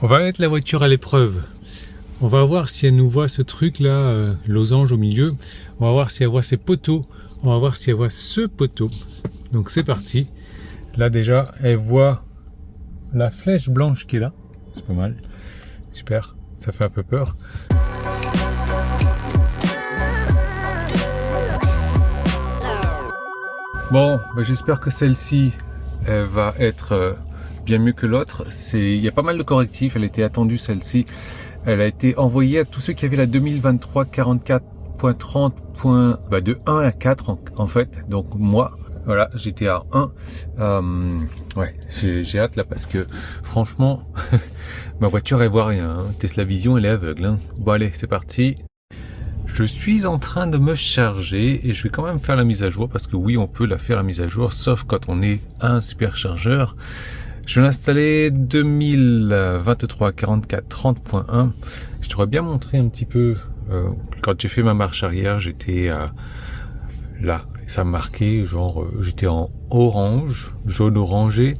On va mettre la voiture à l'épreuve. On va voir si elle nous voit ce truc là, losange au milieu. On va voir si elle voit ces poteaux. On va voir si elle voit ce poteau. Donc c'est parti. Là déjà, elle voit la flèche blanche qui est là. C'est pas mal. Super. Ça fait un peu peur. Bon, bah j'espère que celle-ci elle va être bien mieux que l'autre. Il y a pas mal de correctifs. Elle était attendue celle-ci. Elle a été envoyée à tous ceux qui avaient la 2023 44.30. De 1 à 4 en fait. Donc moi, voilà, j'étais à 1. Ouais, j'ai hâte là parce que franchement, ma voiture elle voit rien. Hein. Tesla Vision elle est aveugle. Hein. Bon allez, c'est parti. Je suis en train de me charger et je vais quand même faire la mise à jour parce que oui, on peut la faire la mise à jour, sauf quand on est à un superchargeur. Je vais l'installer 2023 44 30.1. Je t'aurais bien montré un petit peu quand j'ai fait ma marche arrière, j'étais là, ça marquait genre j'étais en orange, jaune orangé,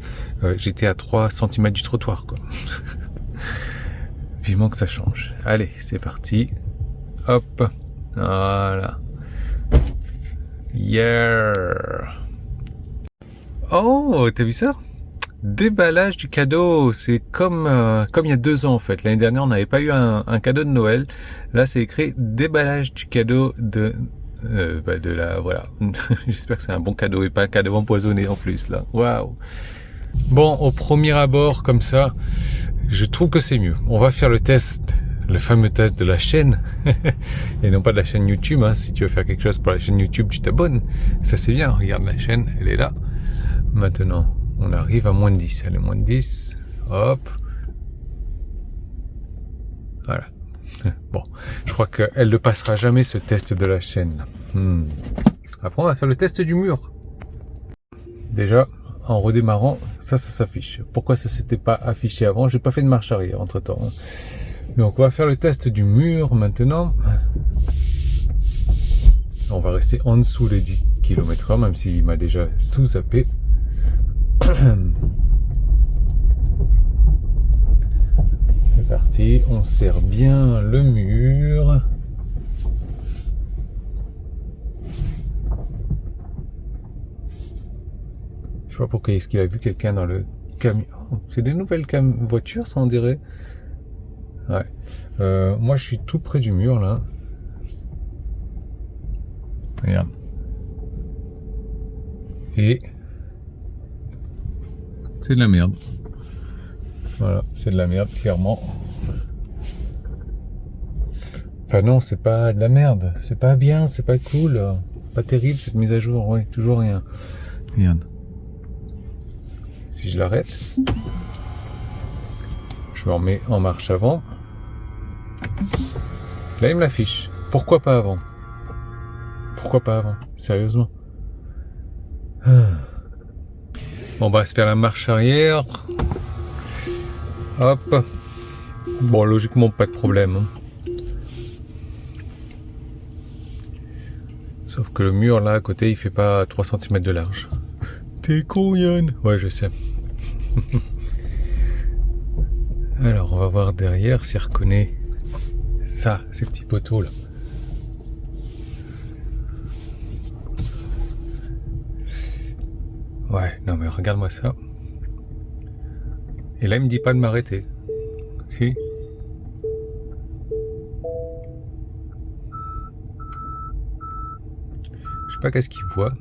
j'étais à 3 cm du trottoir quoi. Vivement que ça change. Allez, c'est parti. Hop. Voilà. Yeah. Oh, t'as vu ça? Déballage du cadeau. C'est comme il y a 2 ans en fait. L'année dernière, on n'avait pas eu un cadeau de Noël. Là, c'est écrit déballage du cadeau de la voilà. J'espère que c'est un bon cadeau et pas un cadeau empoisonné en plus là. Waouh. Bon, au premier abord comme ça, je trouve que c'est mieux. On va faire le test. Le fameux test de la chaîne et non pas de la chaîne YouTube. Hein. Si tu veux faire quelque chose pour la chaîne YouTube, tu t'abonnes. Ça c'est bien. Regarde la chaîne, elle est là. Maintenant, on arrive à moins de 10. Allez, moins de 10. Hop. Voilà. Bon, je crois qu'elle ne passera jamais ce test de la chaîne. Après, on va faire le test du mur. Déjà, en redémarrant, ça s'affiche. Pourquoi ça s'était pas affiché avant? J'ai pas fait de marche arrière entre temps. Hein. Donc on va faire le test du mur maintenant. On va rester en dessous les 10 km/h, même s'il m'a déjà tout zappé. C'est parti, on serre bien le mur. Je sais pas pourquoi est-ce qu'il a vu quelqu'un dans le camion. Oh, c'est des nouvelles voitures, ça on dirait. Ouais. Moi je suis tout près du mur là. Regarde. Et c'est de la merde. Voilà, c'est de la merde clairement. Enfin non, c'est pas de la merde. C'est pas bien, c'est pas cool. Pas terrible cette mise à jour. Ouais, toujours rien. Regarde. Si je l'arrête, je me remets en marche avant. Là, il me l'affiche. Pourquoi pas avant? Pourquoi pas avant? Sérieusement. Bon, on va se faire la marche arrière. Hop. Bon, logiquement, pas de problème. Hein. Sauf que le mur, là, à côté, il fait pas 3 cm de large. T'es con, Yann? Ouais, je sais. Alors, on va voir derrière si elle reconnaît ça, ces petits poteaux là. Ouais, non mais regarde-moi ça. Et là, il me dit pas de m'arrêter. Si. Je sais pas qu'est-ce qu'il voit.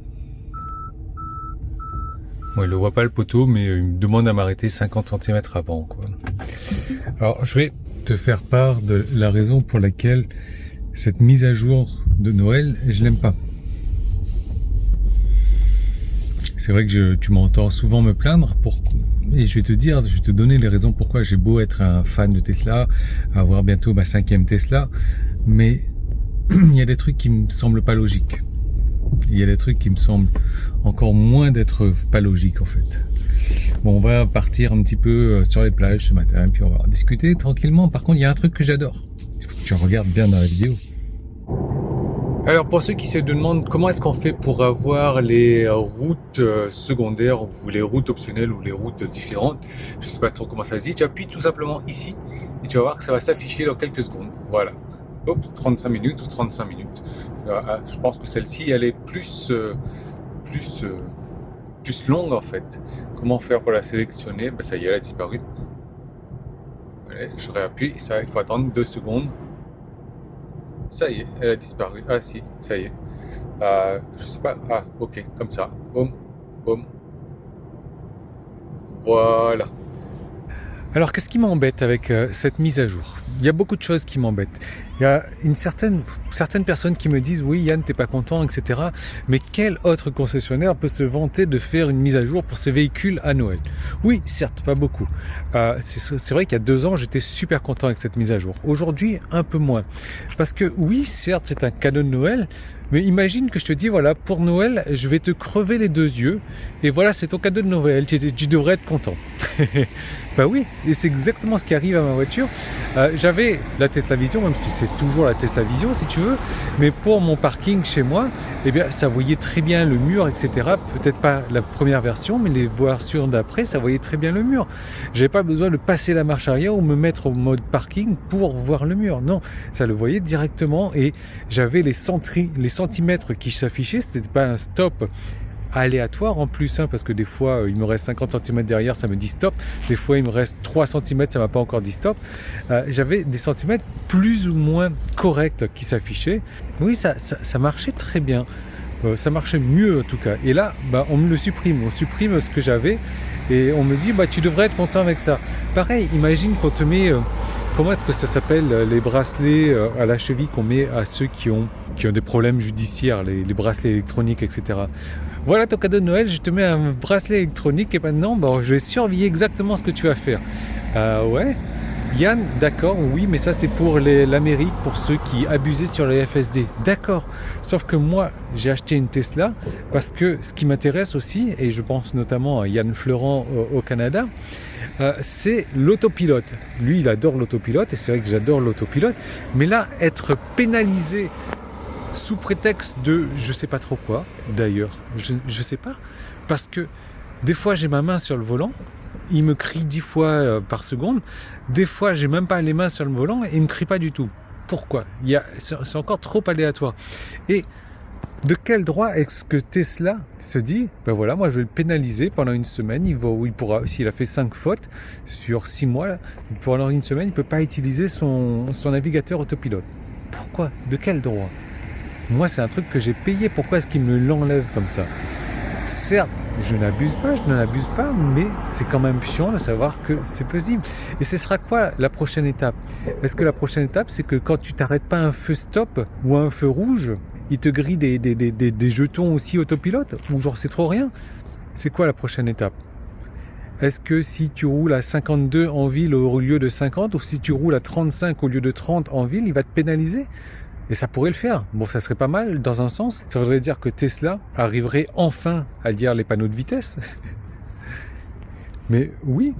Bon, il ne voit pas le poteau, mais il me demande à m'arrêter 50 cm avant, quoi. Alors, je vais te faire part de la raison pour laquelle cette mise à jour de Noël, je l'aime pas. C'est vrai que tu m'entends souvent me plaindre et je vais te donner les raisons pourquoi j'ai beau être un fan de Tesla, avoir bientôt ma 5e Tesla, mais il y a des trucs qui me semblent pas logiques. Il y a des trucs qui me semblent encore moins d'être pas logiques en fait. Bon, on va partir un petit peu sur les plages ce matin, puis on va discuter tranquillement. Par contre, il y a un truc que j'adore. Il faut que tu regardes bien dans la vidéo. Alors pour ceux qui se demandent comment est-ce qu'on fait pour avoir les routes secondaires ou les routes optionnelles ou les routes différentes, je sais pas trop comment ça se dit, tu appuies tout simplement ici et tu vas voir que ça va s'afficher dans quelques secondes. Voilà. Hop, 35 minutes ou 35 minutes. Je pense que celle-ci elle est plus longue en fait. Comment faire pour la sélectionner? Ben, ça y est, elle a disparu. Allez, je réappuie, ça, il faut attendre 2 secondes. Ça y est, elle a disparu. Ah si, ça y est. Je sais pas. Ah, ok, comme ça. Boum, boum. Voilà. Alors, qu'est-ce qui m'embête avec cette mise à jour? Il y a beaucoup de choses qui m'embêtent. Il y a certaines personnes qui me disent oui Yann t'es pas content etc. Mais quel autre concessionnaire peut se vanter de faire une mise à jour pour ses véhicules à Noël? Oui certes pas beaucoup. C'est vrai qu'il y a 2 ans j'étais super content avec cette mise à jour. Aujourd'hui un peu moins. Parce que oui certes c'est un cadeau de Noël. Mais imagine que je te dis, voilà, pour Noël, je vais te crever les 2 yeux. Et voilà, c'est ton cadeau de Noël. Tu devrais être content. Bah oui, et c'est exactement ce qui arrive à ma voiture. J'avais la Tesla Vision, même si c'est toujours la Tesla Vision, si tu veux. Mais pour mon parking chez moi, eh bien, ça voyait très bien le mur, etc. Peut-être pas la première version, mais les versions d'après, ça voyait très bien le mur. J'avais pas besoin de passer la marche arrière ou me mettre au mode parking pour voir le mur. Non, ça le voyait directement et j'avais les centimètres qui s'affichaient. C'était pas un stop aléatoire en plus, hein, parce que des fois il me reste 50 cm derrière, ça me dit stop. Des fois il me reste 3 cm, ça m'a pas encore dit stop. J'avais des centimètres plus ou moins corrects qui s'affichaient. Oui, ça marchait très bien. Ça marchait mieux en tout cas. Et là, on me le supprime. On supprime ce que j'avais et on me dit tu devrais être content avec ça. Pareil, imagine qu'on te met comment est-ce que ça s'appelle les bracelets à la cheville qu'on met à ceux qui ont des problèmes judiciaires, les bracelets électroniques, etc. Voilà ton cadeau de Noël, je te mets un bracelet électronique et maintenant je vais surveiller exactement ce que tu vas faire. Ouais, Yann, d'accord, oui, mais ça c'est pour l'Amérique, pour ceux qui abusaient sur les FSD. D'accord, sauf que moi j'ai acheté une Tesla parce que ce qui m'intéresse aussi, et je pense notamment à Yann Fleurant au Canada, c'est l'autopilote. Lui il adore l'autopilote et c'est vrai que j'adore l'autopilote, mais là être pénalisé sous prétexte de je sais pas trop quoi, d'ailleurs, je sais pas, parce que des fois j'ai ma main sur le volant, il me crie 10 fois par seconde, des fois j'ai même pas les mains sur le volant et il me crie pas du tout. Pourquoi? C'est encore trop aléatoire. Et de quel droit est-ce que Tesla se dit, voilà, moi je vais le pénaliser pendant une semaine, il pourra, s'il a fait 5 fautes sur 6 mois, pendant une semaine, il peut pas utiliser son navigateur autopilote. Pourquoi? De quel droit? Moi, c'est un truc que j'ai payé. Pourquoi est-ce qu'il me l'enlève comme ça? Certes, je n'en abuse pas, mais c'est quand même chiant de savoir que c'est possible. Et ce sera quoi la prochaine étape? Est-ce que la prochaine étape, c'est que quand tu t'arrêtes pas à un feu stop ou à un feu rouge, il te grille des jetons aussi autopilote? Ou genre c'est trop rien? C'est quoi la prochaine étape? Est-ce que si tu roules à 52 en ville au lieu de 50, ou si tu roules à 35 au lieu de 30 en ville, il va te pénaliser? Et ça pourrait le faire. Bon, ça serait pas mal dans un sens. Ça voudrait dire que Tesla arriverait enfin à lire les panneaux de vitesse. Mais oui,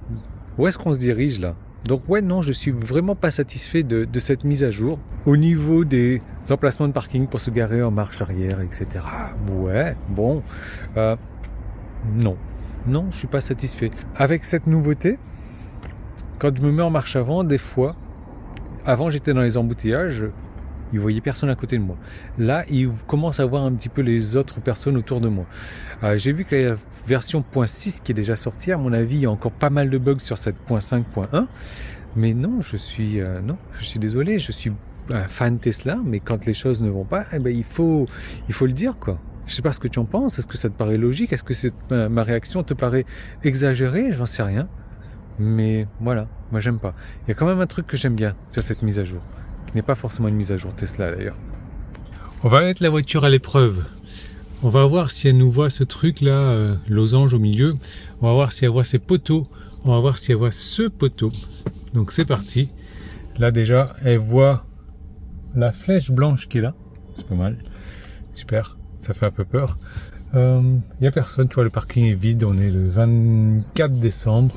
où est-ce qu'on se dirige là? Donc ouais, non, je suis vraiment pas satisfait de cette mise à jour. Au niveau des emplacements de parking pour se garer en marche arrière, etc. Ouais, bon. Non, je suis pas satisfait. Avec cette nouveauté, quand je me mets en marche avant, des fois, avant j'étais dans les embouteillages, il voyait personne à côté de moi. Là, il commence à voir un petit peu les autres personnes autour de moi. J'ai vu que la version .6 qui est déjà sortie, à mon avis, il y a encore pas mal de bugs sur cette .5.1. Mais non, je suis désolé, je suis un fan Tesla, mais quand les choses ne vont pas, il faut le dire, quoi. Je sais pas ce que tu en penses. Est-ce que ça te paraît logique? Est-ce que ma réaction te paraît exagérée? J'en sais rien. Mais voilà, moi j'aime pas. Il y a quand même un truc que j'aime bien sur cette mise à jour, qui n'est pas forcément une mise à jour Tesla d'ailleurs. On va mettre la voiture à l'épreuve. On va voir si elle nous voit ce truc là, losange au milieu. On va voir si elle voit ces poteaux. On va voir si elle voit ce poteau. Donc c'est parti. Là déjà, elle voit la flèche blanche qui est là. C'est pas mal. Super. Ça fait un peu peur. Il n'y a personne, tu vois, le parking est vide. On est le 24 décembre.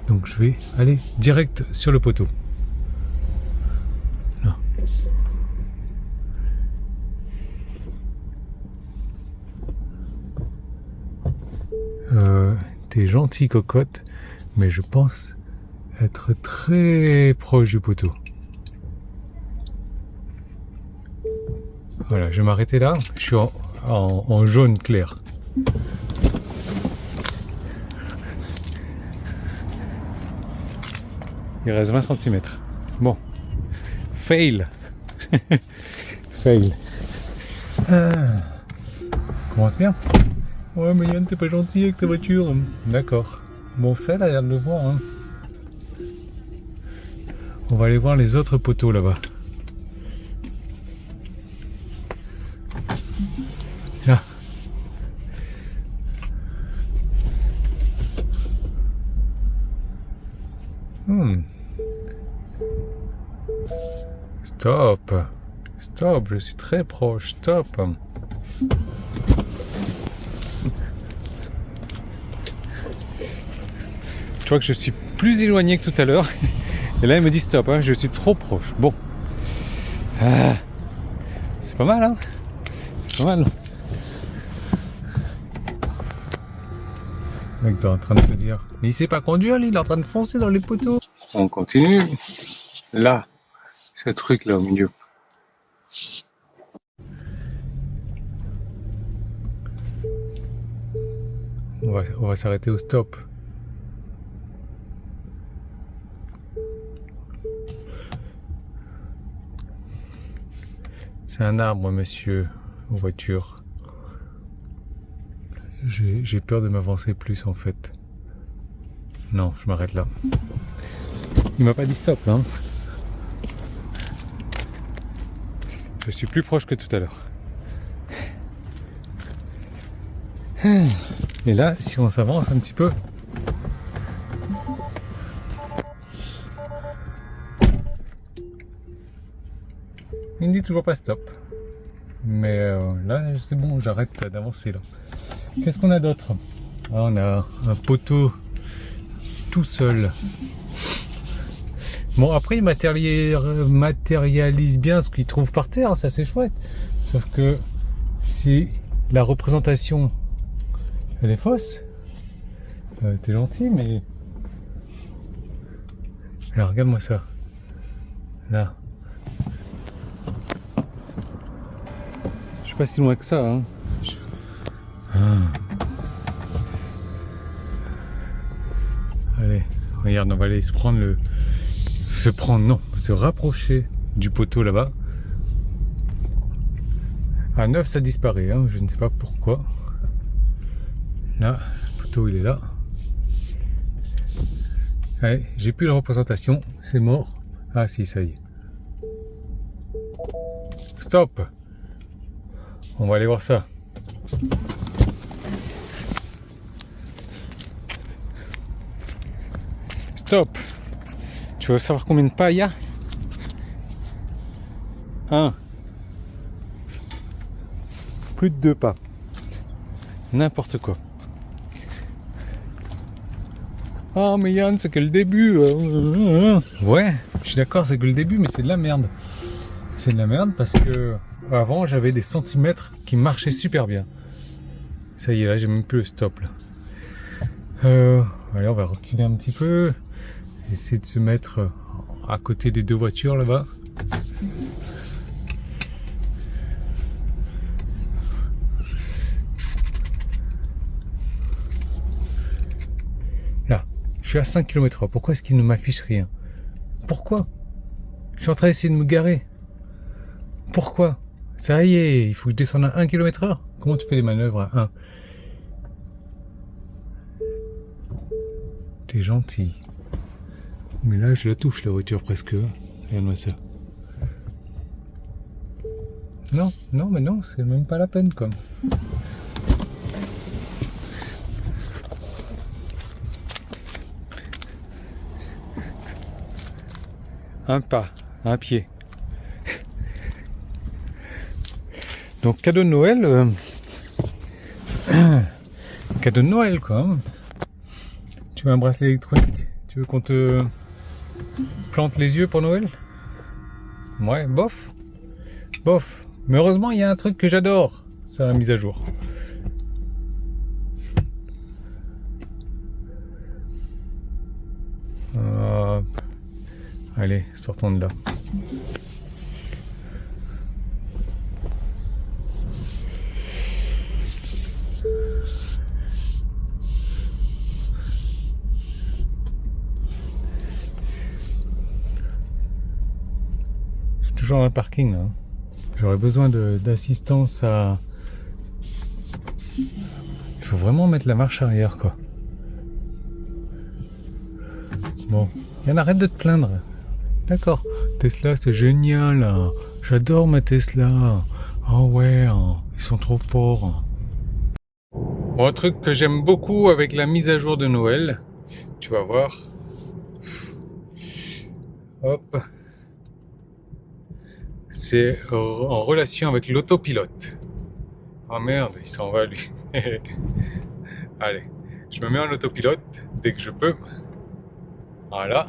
Donc je vais aller direct sur le poteau. T'es gentil cocotte, mais je pense être très proche du poteau. Voilà, je vais m'arrêter là. Je suis en jaune clair. Il reste 20 cm. Bon. Fail. Fail. Commence bien. Ouais, mais Yann, t'es pas gentil avec ta voiture. D'accord. Bon, ça, elle a l'air de le voir. Hein. On va aller voir les autres poteaux là-bas. Là. Stop. Stop, je suis très proche. Stop. Je vois que je suis plus éloigné que tout à l'heure. Et là, il me dit stop, hein, je suis trop proche. Bon. C'est pas mal, hein. C'est pas mal. Le mec est en train de se dire, mais il sait pas conduire, lui, il est en train de foncer dans les poteaux. On continue. Là, ce truc là au milieu. On va s'arrêter au stop. C'est un arbre, monsieur, en voiture. J'ai peur de m'avancer plus, en fait. Non, je m'arrête là. Il m'a pas dit stop, hein. Je suis plus proche que tout à l'heure. Et là, si on s'avance un petit peu... Il ne dit toujours pas stop. Mais là, c'est bon, j'arrête d'avancer là. Qu'est-ce qu'on a d'autre? On a un poteau tout seul. Bon, après, il matérialise bien ce qu'il trouve par terre, ça c'est chouette. Sauf que si la représentation, elle est fausse, t'es gentil, mais... Là, regarde-moi ça. Là. Je suis pas si loin que ça, hein. Allez, regarde, on va aller se rapprocher du poteau là-bas. À 9, ça disparaît, hein, je ne sais pas pourquoi. Là, le poteau, il est là. Allez, j'ai plus la représentation, c'est mort. Ah si, ça y est. Stop! On va aller voir ça. Stop. Tu veux savoir combien de pas il y a? 1. Plus de 2 pas. N'importe quoi. Oh mais Yann, c'est que le début. Ouais, je suis d'accord, c'est que le début, mais c'est de la merde. C'est de la merde parce que avant j'avais des centimètres qui marchaient super bien. Ça y est, là j'ai même plus le stop là. Allez, on va reculer un petit peu. Essayer de se mettre à côté des deux voitures là-bas. Là, je suis à 5 km/h. Pourquoi est-ce qu'il ne m'affiche rien? Pourquoi? Je suis en train d'essayer de me garer. Pourquoi? Ça y est, il faut que je descende à 1 km/h. Comment tu fais les manœuvres à 1? T'es gentil. Mais là, je la touche, la voiture, presque. Regarde-moi ça. Non, non, mais non, c'est même pas la peine, comme. Un pas, un pied. Donc, cadeau de Noël. Cadeau de Noël, quoi. Hein. Tu veux un bracelet électronique? Tu veux qu'on te plante les yeux pour Noël? Ouais, bof. Bof. Mais heureusement, il y a un truc que j'adore. C'est la mise à jour. Allez, sortons de là. Je suis toujours dans le parking là. J'aurais besoin d'assistance à... Il faut vraiment mettre la marche arrière quoi. Bon, Yann, arrête de te plaindre. D'accord, Tesla c'est génial. J'adore ma Tesla. Oh ouais, ils sont trop forts. Bon, un truc que j'aime beaucoup avec la mise à jour de Noël, tu vas voir. Hop. C'est en relation avec l'autopilote. Oh merde, il s'en va lui. Allez, je me mets en autopilote dès que je peux. Voilà.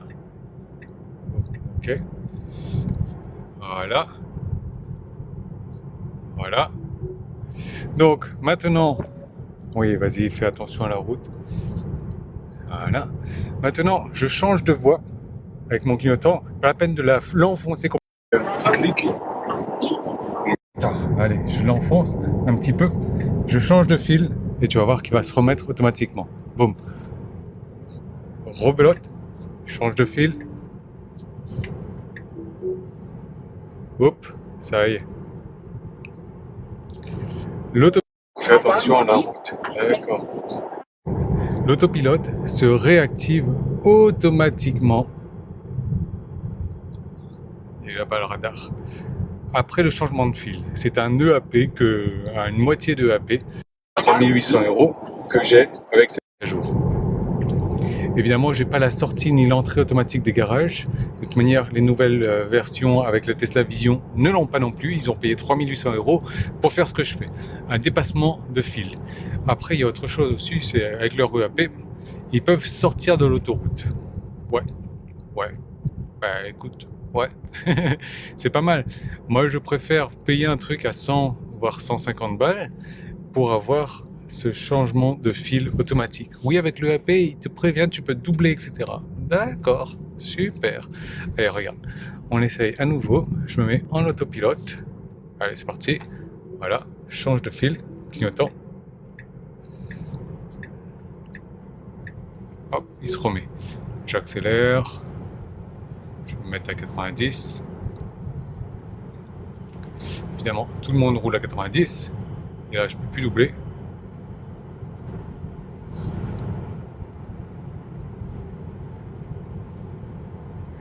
Ok. Voilà. Voilà. Donc, maintenant... Oui, vas-y, fais attention à la route. Voilà. Maintenant, je change de voie avec mon clignotant. Pas la peine de l'enfoncer complètement. Un petit clic. Attends, allez, je l'enfonce un petit peu. Je change de fil et tu vas voir qu'il va se remettre automatiquement. Boum. Rebelote. Change de fil. Hop, ça y est. Fais attention à la route. D'accord. L'autopilote se réactive automatiquement. Et là-bas le radar. Après le changement de fil. C'est un EAP à une moitié de EAP. 3800 € que j'ai avec cette mise à jour. Évidemment, j'ai pas la sortie ni l'entrée automatique des garages. De toute manière, les nouvelles versions avec le Tesla Vision ne l'ont pas non plus. Ils ont payé 3800 € pour faire ce que je fais. Un dépassement de fil. Après, il y a autre chose aussi, c'est avec leur EAP, ils peuvent sortir de l'autoroute. Ouais. Bah écoute, ouais. C'est pas mal. Moi, je préfère payer un truc à 100 voire 150 balles pour avoir ce changement de fil automatique. Oui, avec le l'EAP, il te prévient, tu peux doubler, etc. D'accord, super. Allez, regarde, on essaye à nouveau. Je me mets en autopilote. Allez, c'est parti. Voilà, change de fil, clignotant. Hop, il se remet. J'accélère. Je vais me mettre à 90. Évidemment, tout le monde roule à 90. Et là, je ne peux plus doubler.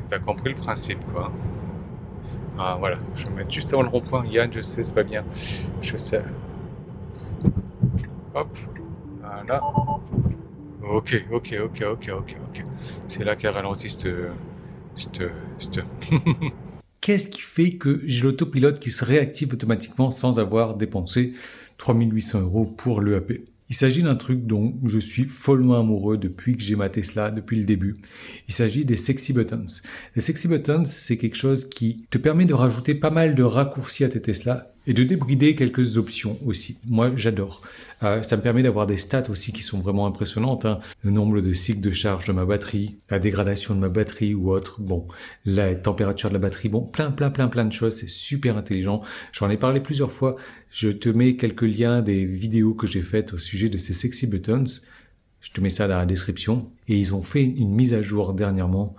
T'as compris le principe, quoi. Ah, voilà. Je vais me mettre juste avant le rond-point. Yann, je sais, c'est pas bien. Je sais. Hop. Voilà. Ok. C'est là qu'elle ralentit Qu'est-ce qui fait que j'ai l'autopilote qui se réactive automatiquement sans avoir dépensé 3800 € pour l'EAP? Il s'agit d'un truc dont je suis follement amoureux depuis que j'ai ma Tesla, depuis le début. Il s'agit des sexy buttons. Les sexy buttons, c'est quelque chose qui te permet de rajouter pas mal de raccourcis à tes Tesla et de débrider quelques options aussi. Moi, j'adore. Ça me permet d'avoir des stats aussi qui sont vraiment impressionnantes. Le nombre de cycles de charge de ma batterie, la dégradation de ma batterie ou autre. Bon, la température de la batterie. Bon, plein de choses. C'est super intelligent. J'en ai parlé plusieurs fois. Je te mets quelques liens des vidéos que j'ai faites au sujet de ces sexy buttons. Je te mets ça dans la description. Et ils ont fait une mise à jour dernièrement.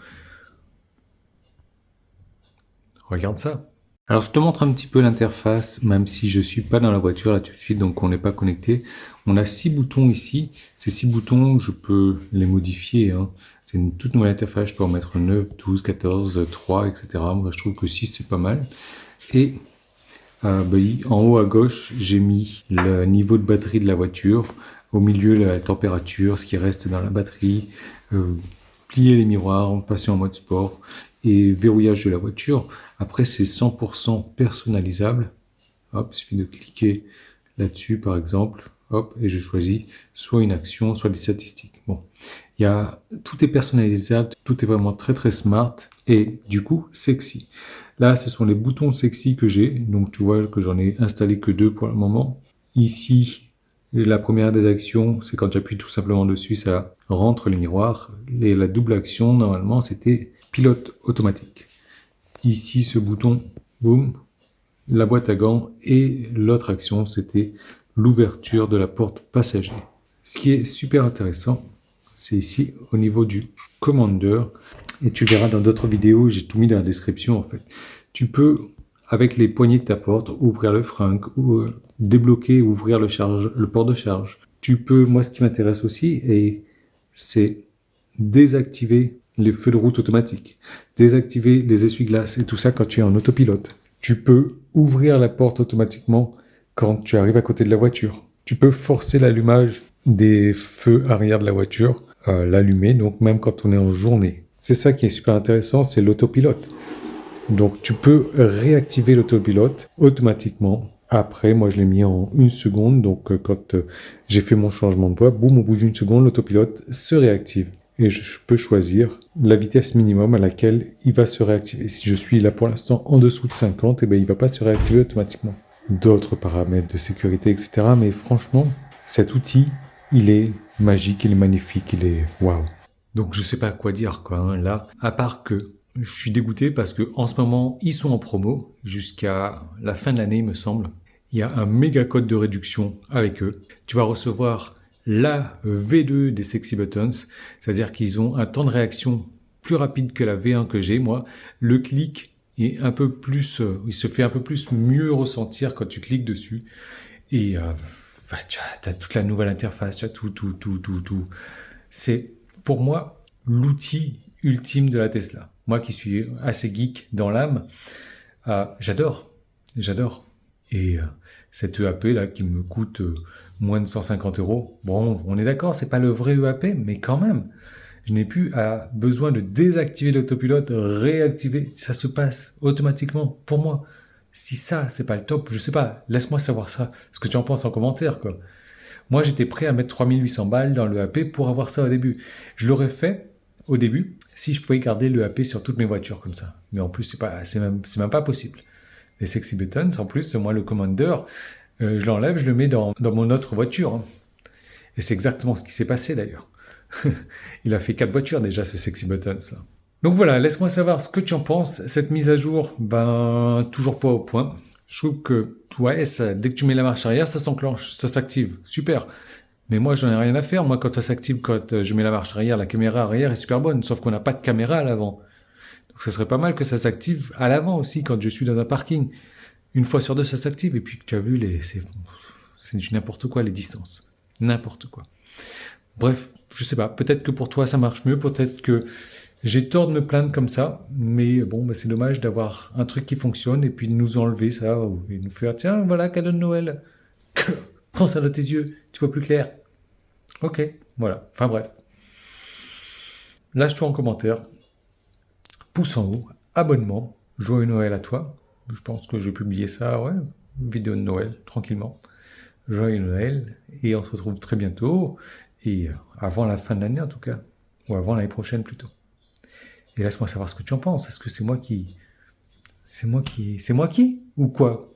Regarde ça. Alors, je te montre un petit peu l'interface, même si je suis pas dans la voiture là tout de suite, donc on n'est pas connecté. On a 6 boutons ici. Ces 6 boutons, je peux les modifier. C'est une toute nouvelle interface. Je peux en mettre 9, 12, 14, 3, etc. Moi, je trouve que 6, c'est pas mal. Et en haut à gauche, j'ai mis le niveau de batterie de la voiture. Au milieu, la température, ce qui reste dans la batterie. Plier les miroirs, passer en mode sport et verrouillage de la voiture. Après, c'est 100% personnalisable. Hop, il suffit de cliquer là-dessus, par exemple. Hop, et je choisis soit une action, soit des statistiques. Bon, tout est personnalisable, tout est vraiment très smart et du coup sexy. Là, ce sont les boutons sexy que j'ai. Donc, tu vois que j'en ai installé que 2 pour le moment. Ici, la première des actions, c'est quand j'appuie tout simplement dessus, ça rentre les miroirs. Et la double action, normalement, c'était pilote automatique. Ici, ce bouton, boum, la boîte à gants, et l'autre action, c'était l'ouverture de la porte passager. Ce qui est super intéressant, c'est ici au niveau du commander, et tu verras dans d'autres vidéos, j'ai tout mis dans la description en fait. Tu peux, avec les poignées de ta porte, ouvrir le frein, ou débloquer, ouvrir le port de charge. Tu peux, moi ce qui m'intéresse aussi, c'est désactiver les feux de route automatiques, désactiver les essuie-glaces et tout ça quand tu es en autopilote. Tu peux ouvrir la porte automatiquement quand tu arrives à côté de la voiture. Tu peux forcer l'allumage des feux arrière de la voiture, l'allumer, donc même quand on est en journée. C'est ça qui est super intéressant, c'est l'autopilote. Donc tu peux réactiver l'autopilote automatiquement. Après, moi je l'ai mis en 1 seconde, donc quand j'ai fait mon changement de voie, boum, au bout d'1 seconde, l'autopilote se réactive. Et je peux choisir la vitesse minimum à laquelle il va se réactiver. Si je suis là pour l'instant en dessous de 50, il ne va pas se réactiver automatiquement. D'autres paramètres de sécurité, etc. Mais franchement, cet outil, il est magique, il est magnifique, il est waouh. Donc je ne sais pas quoi dire là, à part que je suis dégoûté parce que en ce moment, ils sont en promo jusqu'à la fin de l'année, il me semble. Il y a un méga code de réduction avec eux. Tu vas recevoir la V2 des Sexy Buttons, c'est-à-dire qu'ils ont un temps de réaction plus rapide que la V1 que j'ai, moi. Le clic est un peu plus, il se fait un peu plus mieux ressentir quand tu cliques dessus. Et tu as toute la nouvelle interface, tu as tout. C'est, pour moi, l'outil ultime de la Tesla. Moi qui suis assez geek dans l'âme, j'adore. Et cet EAP là qui me coûte moins de 150 €, bon, on est d'accord, c'est pas le vrai EAP, mais quand même, je n'ai plus besoin de désactiver l'autopilote, réactiver, ça se passe automatiquement pour moi. Si ça, c'est pas le top, je sais pas, laisse-moi savoir ça, ce que tu en penses en commentaire, quoi. Moi, j'étais prêt à mettre 3800 balles dans l'EAP pour avoir ça au début. Je l'aurais fait au début si je pouvais garder l'EAP sur toutes mes voitures comme ça. Mais en plus, c'est même pas possible. Les Sexy Buttons, en plus, moi, le Commander, je l'enlève, je le mets dans mon autre voiture. Hein. Et c'est exactement ce qui s'est passé d'ailleurs. Il a fait 4 voitures déjà, ce Sexy Buttons. Ça. Donc voilà, laisse-moi savoir ce que tu en penses. Cette mise à jour, toujours pas au point. Je trouve que, dès que tu mets la marche arrière, ça s'enclenche, ça s'active. Super. Mais moi, j'en ai rien à faire. Moi, quand ça s'active, quand je mets la marche arrière, la caméra arrière est super bonne. Sauf qu'on n'a pas de caméra à l'avant. Donc ça serait pas mal que ça s'active à l'avant aussi, quand je suis dans un parking. Une fois sur deux, ça s'active. Et puis, tu as vu, c'est n'importe quoi, les distances. N'importe quoi. Bref, je sais pas. Peut-être que pour toi, ça marche mieux. Peut-être que j'ai tort de me plaindre comme ça. Mais bon, c'est dommage d'avoir un truc qui fonctionne et puis de nous enlever ça. Et nous faire, tiens, voilà, cadeau de Noël. Prends ça dans tes yeux. Tu vois plus clair. Ok, voilà. Enfin bref. Lâche-toi en commentaire. Pouce en haut. Abonnement. Joyeux Noël à toi. Je pense que j'ai publié ça, une vidéo de Noël, tranquillement. Joyeux Noël. Et on se retrouve très bientôt. Et avant la fin de l'année, en tout cas. Ou avant l'année prochaine, plutôt. Et laisse-moi savoir ce que tu en penses. Est-ce que c'est moi qui... Ou quoi ?